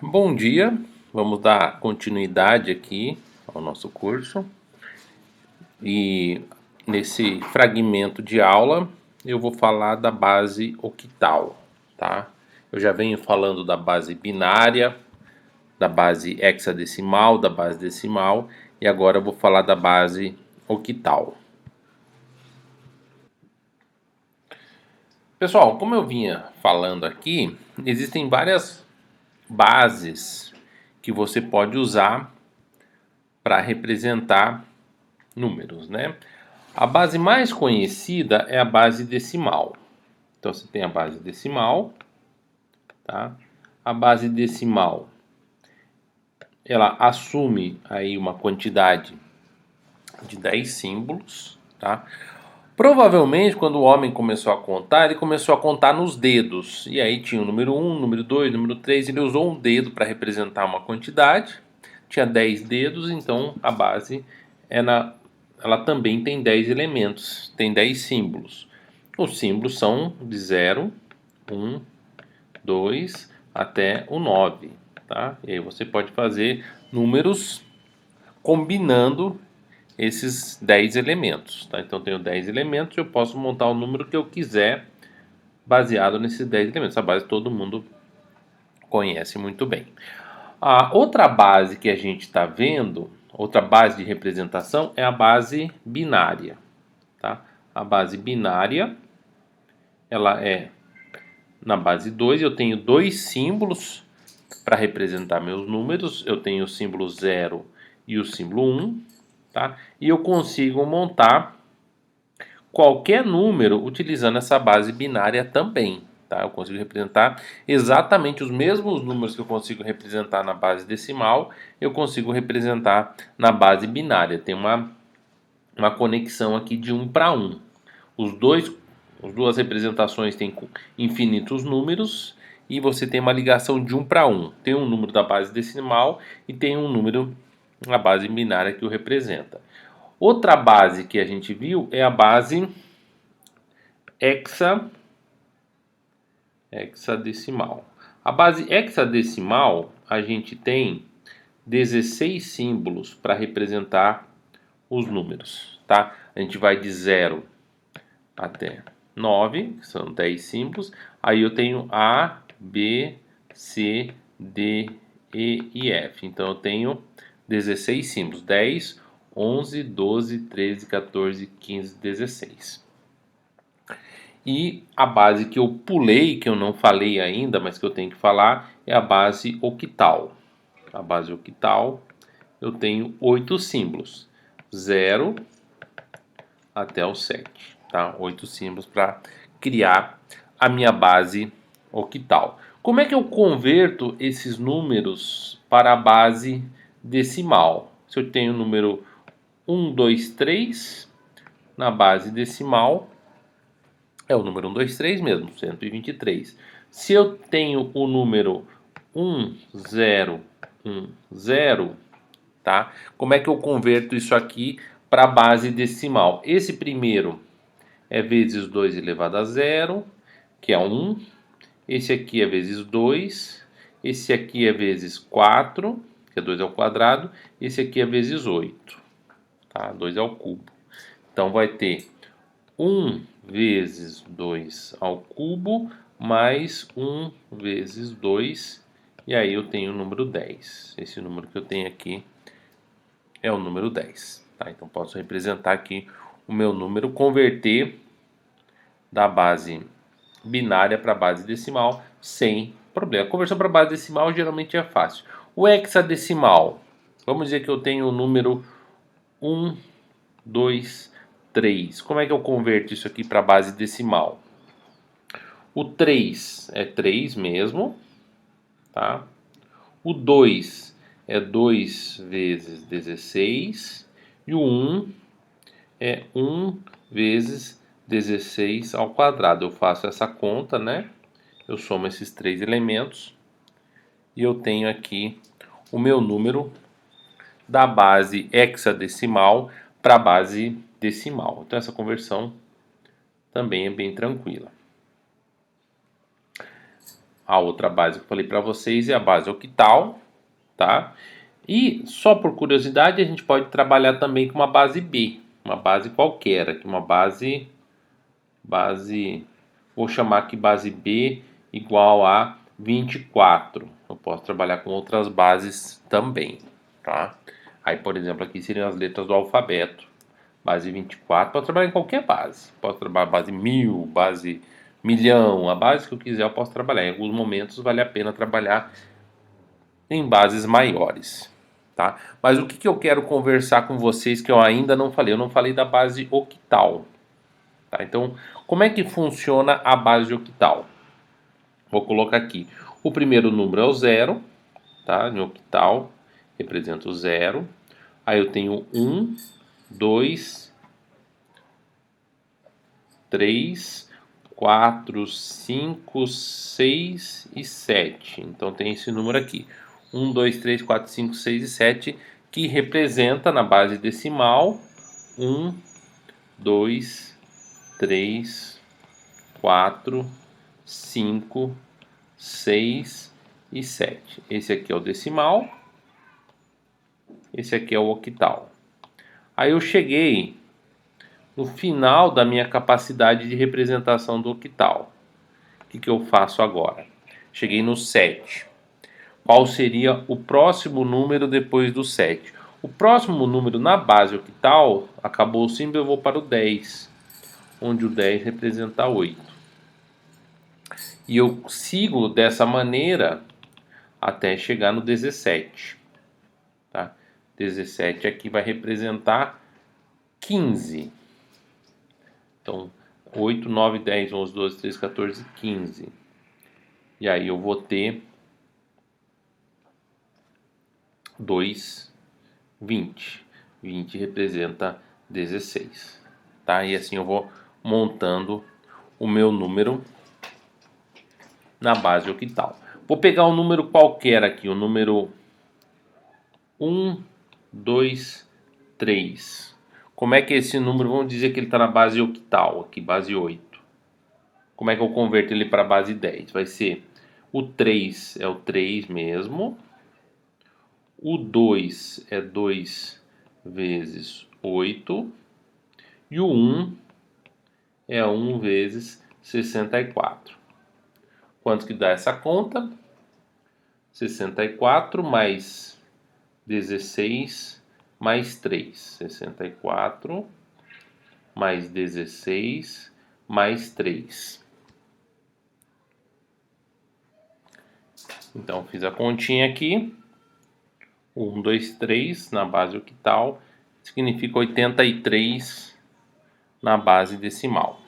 Bom dia, vamos dar continuidade aqui ao nosso curso e nesse fragmento de aula eu vou falar da base octal, tá? Eu já venho falando da base binária, da base hexadecimal, da base decimal e agora eu vou falar da base octal. Pessoal, como eu vinha falando aqui, existem várias bases que você pode usar para representar números, né? A base mais conhecida é a base decimal. Então você tem a base decimal, tá? A base decimal, ela assume aí uma quantidade de 10 símbolos, tá? Provavelmente, quando o homem começou a contar, ele começou a contar nos dedos. E aí tinha o número 1, número 2, número 3. Ele usou um dedo para representar uma quantidade. Tinha 10 dedos, então a base ela também tem 10 elementos, tem 10 símbolos. Os símbolos são de 0, 1, 2 até o 9. Tá? E aí você pode fazer números combinando esses 10 elementos. Tá? Então eu tenho 10 elementos, eu posso montar o número que eu quiser baseado nesses 10 elementos. Essa base todo mundo conhece muito bem. A outra base que a gente está vendo, outra base de representação, é a base binária. Tá? A base binária, ela é na base 2, eu tenho dois símbolos para representar meus números. Eu tenho o símbolo 0 e o símbolo 1. Tá? E eu consigo montar qualquer número utilizando essa base binária também. Tá? Eu consigo representar exatamente os mesmos números que eu consigo representar na base decimal, eu consigo representar na base binária. Tem uma conexão aqui de 1 para 1. As duas representações têm infinitos números e você tem uma ligação de 1 para 1. Tem um número da base decimal e tem um número na base binária que o representa. Outra base que a gente viu é a base hexadecimal. A base hexadecimal, a gente tem 16 símbolos para representar os números, tá? A gente vai de 0 até 9, que são 10 símbolos. Aí eu tenho A, B, C, D, E F. Então eu tenho 16 símbolos. 10, 11, 12, 13, 14, 15, 16. E a base que eu pulei, que eu não falei ainda, mas que eu tenho que falar, é a base octal. A base octal, eu tenho 8 símbolos. 0 até o 7. Tá? 8 símbolos para criar a minha base octal. Como é que eu converto esses números para a base decimal? Se eu tenho o número 1, 2, 3 na base decimal, é o número 1, 2, 3 mesmo, 123. Se eu tenho o número 1, 0, 1, 0, tá? Como é que eu converto isso aqui para a base decimal? Esse primeiro é vezes 2 elevado a 0, que é 1. Esse aqui é vezes 2. Esse aqui é vezes 4, que é 2 ao quadrado. Esse aqui é vezes 8, tá? 2 ao cubo. Então vai ter 1 vezes 2 ao cubo mais 1 vezes 2. E aí eu tenho o número 10. Esse número que eu tenho aqui é o número 10. Tá? Então posso representar aqui o meu número, converter da base binária para a base decimal sem problema. A conversão para a base decimal geralmente é fácil. O hexadecimal, vamos dizer que eu tenho o número 1, 2, 3. Como é que eu converto isso aqui para a base decimal? O 3 é 3 mesmo, tá? O 2 é 2 vezes 16 e o 1 é 1 vezes 16 ao quadrado. Eu faço essa conta, né? Eu somo esses três elementos e eu tenho aqui o meu número da base hexadecimal para a base decimal. Então essa conversão também é bem tranquila. A outra base que eu falei para vocês é a base octal, tá? E só por curiosidade a gente pode trabalhar também com uma base B, uma base qualquer, aqui uma base, vou chamar aqui base B igual a 24. Eu posso trabalhar com outras bases também, tá? Aí, por exemplo, aqui seriam as letras do alfabeto. Base 24, posso trabalhar em qualquer base. Posso trabalhar base 1000, base milhão, a base que eu quiser eu posso trabalhar. Em alguns momentos vale a pena trabalhar em bases maiores, tá? Mas o que, que eu quero conversar com vocês que eu ainda não falei? Eu não falei da base octal, tá? Então, como é que funciona a base octal? Vou colocar aqui. O primeiro número é o zero, tá? Em octal representa o zero. Aí eu tenho 1, 2, 3, 4, 5, 6 e 7. Então tem esse número aqui. 1, 2, 3, 4, 5, 6 e 7, que representa na base decimal 1, 2, 3, 4, 5, 6 e 7. Esse aqui é o decimal, esse aqui é o octal. Aí eu cheguei no final da minha capacidade de representação do octal. O que, que eu faço agora? Cheguei no 7. Qual seria o próximo número depois do 7? O próximo número na base octal, acabou o símbolo, eu vou para o 10, onde o 10 representa 8. E eu sigo dessa maneira até chegar no 17. Tá? 17 aqui vai representar 15. Então, 8, 9, 10, 11, 12, 13, 14, 15. E aí eu vou ter 2, 20. 20 representa 16. Tá? E assim eu vou montando o meu número na base octal. Vou pegar um número qualquer aqui, o número 1, 2, 3. Como é que é esse número? Vamos dizer que ele está na base octal, aqui, base 8. Como é que eu converto ele para a base 10? Vai ser o 3 é o 3 mesmo. O 2 é 2 vezes 8. E o 1 é 1 vezes 64. Quanto que dá essa conta? 64 mais 16 mais 3. 64 mais 16 mais 3. Então, fiz a continha aqui. 1, 2, 3 na base octal significa 83 na base decimal.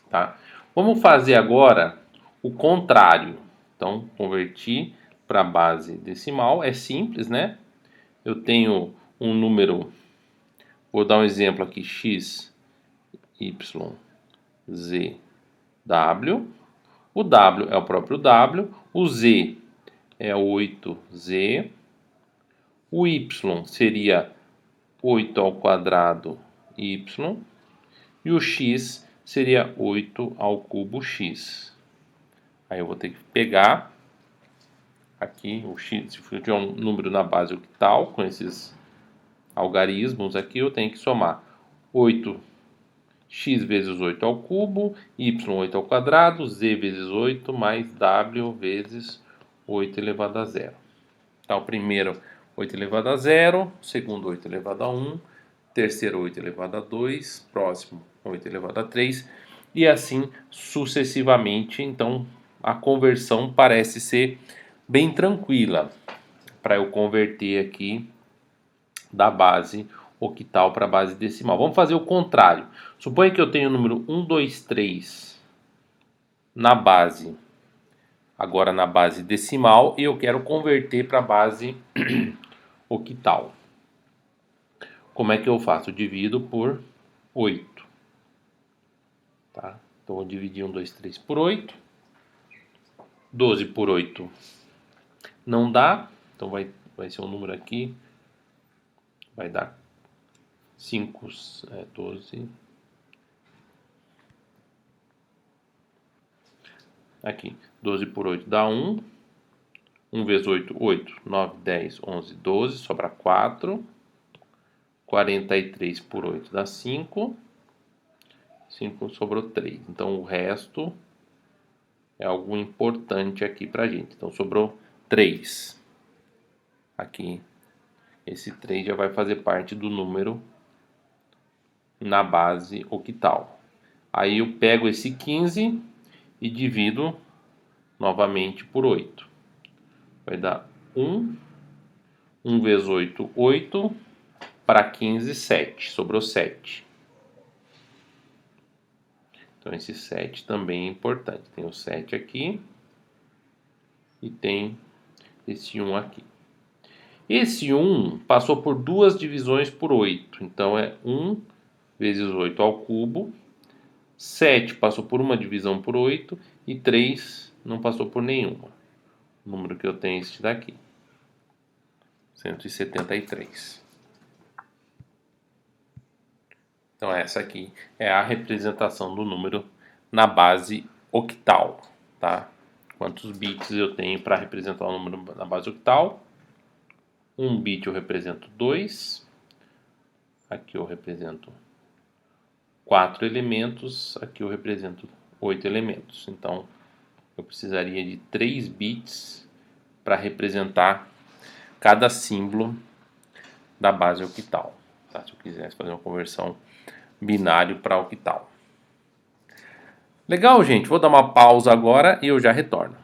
Tá? Vamos fazer agora o contrário. Então, converti para a base decimal. É simples, né? Eu tenho um número, vou dar um exemplo aqui, x, y, z, w. O w é o próprio w, o z é 8z, o y seria 8 ao quadrado y, e o x seria 8 ao cubo x. Aí eu vou ter que pegar aqui o x, se eu tiver um número na base octal, com esses algarismos aqui, eu tenho que somar 8x vezes 8 ao cubo, y 8 ao quadrado, z vezes 8, mais w vezes 8 elevado a zero. Então, o primeiro 8 elevado a zero, segundo 8 elevado a 1, terceiro 8 elevado a 2, próximo 8 elevado a 3, e assim sucessivamente. Então, a conversão parece ser bem tranquila para eu converter aqui da base octal para a base decimal. Vamos fazer o contrário. Suponha que eu tenho o número 1, 2, 3 na base, agora na base decimal, e eu quero converter para a base octal. Como é que eu faço? Eu divido por 8. Tá? Então, vou dividir 1, 2, 3 por 8. 12 por 8 não dá. Então, vai ser um número aqui. Vai dar 5, 12. Aqui, 12 por 8 dá 1. 1 vezes 8, 8. 9, 10, 11, 12. Sobra 4. 43 por 8 dá 5. 5 sobrou 3. Então, o resto é algo importante aqui pra gente. Então, sobrou 3. Aqui, esse 3 já vai fazer parte do número na base octal. Aí eu pego esse 15 e divido novamente por 8. Vai dar 1. 1 vezes 8, 8. Para 15, 7. Sobrou 7. Então, esse 7 também é importante. Tem o 7 aqui. E tem esse 1 aqui. Esse 1 passou por duas divisões por 8. Então, é 1 vezes 8 ao cubo. 7 passou por uma divisão por 8. E 3 não passou por nenhuma. O número que eu tenho é este daqui. 173. Então, essa aqui é a representação do número na base octal, tá? Quantos bits eu tenho para representar o número na base octal? 1 bit eu represento 2. Aqui eu represento 4 elementos. Aqui eu represento 8 elementos. Então, eu precisaria de 3 bits para representar cada símbolo da base octal. Tá? Se eu quisesse fazer uma conversão binário para octal. Legal, gente. Vou dar uma pausa agora e eu já retorno.